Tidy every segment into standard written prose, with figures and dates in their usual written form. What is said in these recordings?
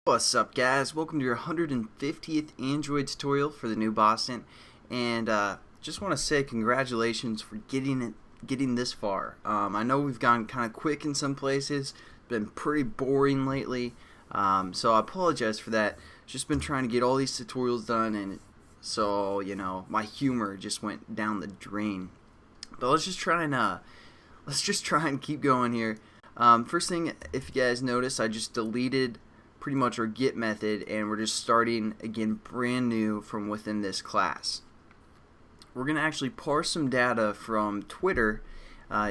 What's up, guys? Welcome to your 150th Android tutorial for the new Boston, and just want to say congratulations for getting this far. I know we've gone kind of quick in some places, been pretty boring lately, so I apologize for that. Just been trying to get all these tutorials done, and so my humor just went down the drain. But let's just try and keep going here. First thing, if you guys notice, I just deleted pretty much our get method, and we're just starting again brand new from within this class. We're going to actually parse some data from Twitter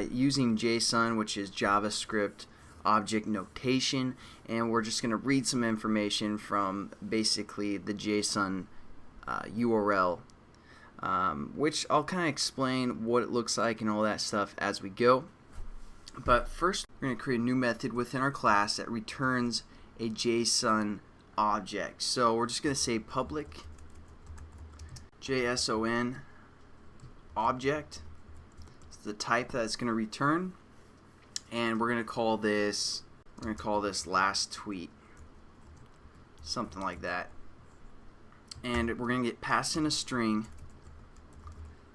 using JSON, which is JavaScript object notation, and we're just going to read some information from basically the JSON URL, which I'll kind of explain what it looks like and all that stuff as we go. But first, we're going to create a new method within our class that returns a JSON object. So we're just going to say public JSON object. It's the type that it's going to return, and we're going to call this last tweet, something like that. And we're going to get passed in a string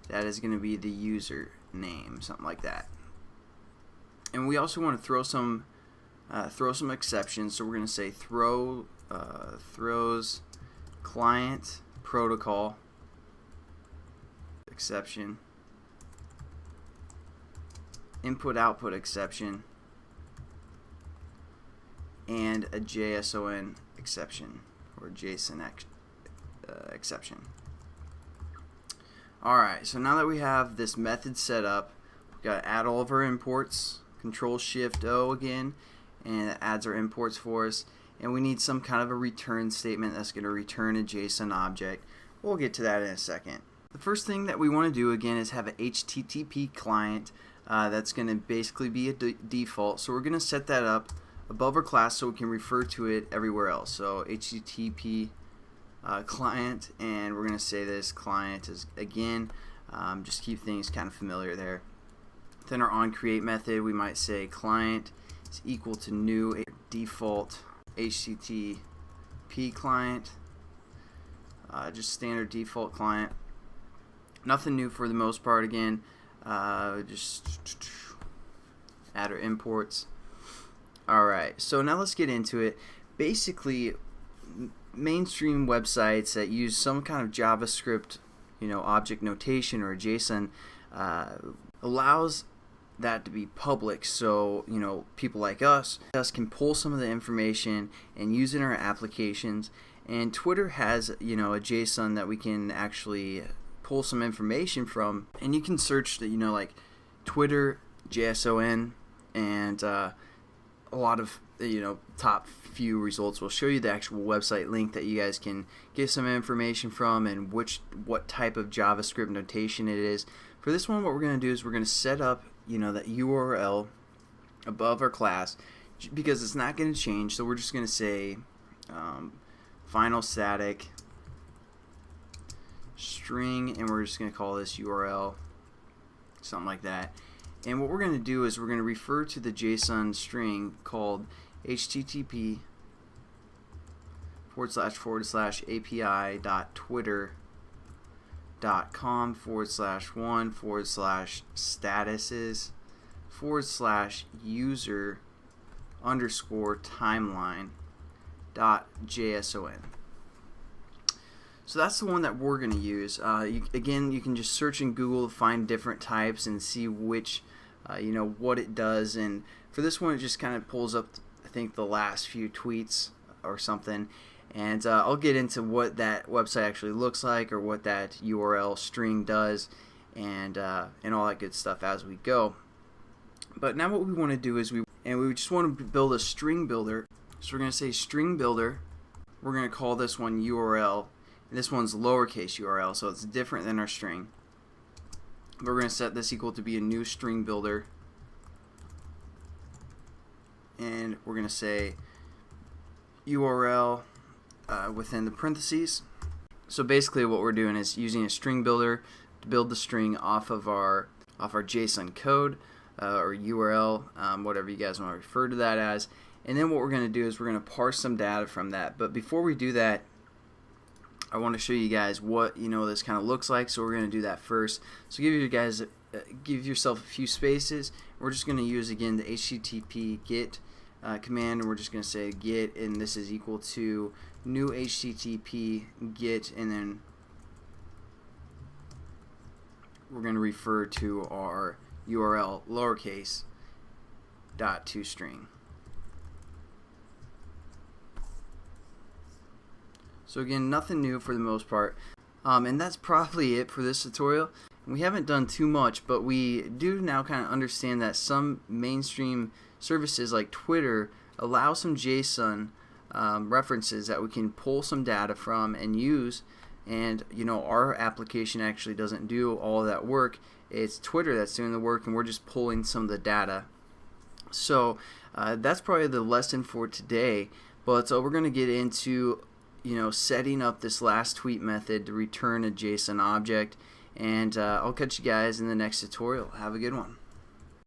that is going to be the user name, something like that. And we also want to throw some exceptions, so we're going to say throws client protocol exception, input output exception, and a JSON exception or JSON exception. Alright, so now that we have this method set up, we've got to add all of our imports. Control-Shift-O again, and it adds our imports for us, and we need some kind of a return statement that's going to return a JSON object. We'll get to that in a second. The first thing that we want to do again is have an HTTP client that's going to basically be a default, so we're going to set that up above our class so we can refer to it everywhere else. So HTTP client, and we're going to say this client is again, just keep things kind of familiar there. Then our onCreate method, we might say client is equal to new default HTTP client, just standard default client. Nothing new for the most part. Again, just add our imports. Alright, so now let's get into it. Basically, mainstream websites that use some kind of JavaScript, object notation or JSON allows that to be public, so people like us can pull some of the information and use it in our applications. And Twitter has a JSON that we can actually pull some information from, and you can search the like Twitter JSON, and a lot of top few results will show you the actual website link that you guys can get some information from, and what type of JavaScript notation it is. For this one, what we're going to do is we're going to set up that URL above our class, because it's not going to change. So we're just going to say final static string, and we're just going to call this URL, something like that. And what we're going to do is we're going to refer to the JSON string called http://api.twitter.com/1/statuses/timeline.json. So that's the one that we're going to use. Again, you can just search in Google to find different types and see which, what it does. And for this one, it just kind of pulls up, I think, the last few tweets or something. And I'll get into what that website actually looks like, or what that URL string does, and all that good stuff as we go. But now what we want to do is we just want to build a string builder. So we're going to say string builder. We're going to call this one URL. And this one's lowercase URL, so it's different than our string. But we're going to set this equal to be a new string builder. And we're going to say URL within the parentheses. So basically what we're doing is using a string builder to build the string off of our JSON code or URL, whatever you guys want to refer to that as. And then what we're going to do is we're going to parse some data from that. But before we do that, I want to show you guys what this kind of looks like. So we're going to do that first. So give yourself a few spaces. We're just going to use again the HTTP get command, and we're just going to say get, and this is equal to new HTTP get, and then we're going to refer to our URL lowercase .toString. So again, nothing new for the most part, and that's probably it for this tutorial. We haven't done too much, but we do now kind of understand that some mainstream services like Twitter allow some JSON references that we can pull some data from and use. And our application actually doesn't do all of that work. It's Twitter that's doing the work, and we're just pulling some of the data. So that's probably the lesson for today. But so we're going to get into setting up this last tweet method to return a JSON object, and I'll catch you guys in the next tutorial. Have a good one.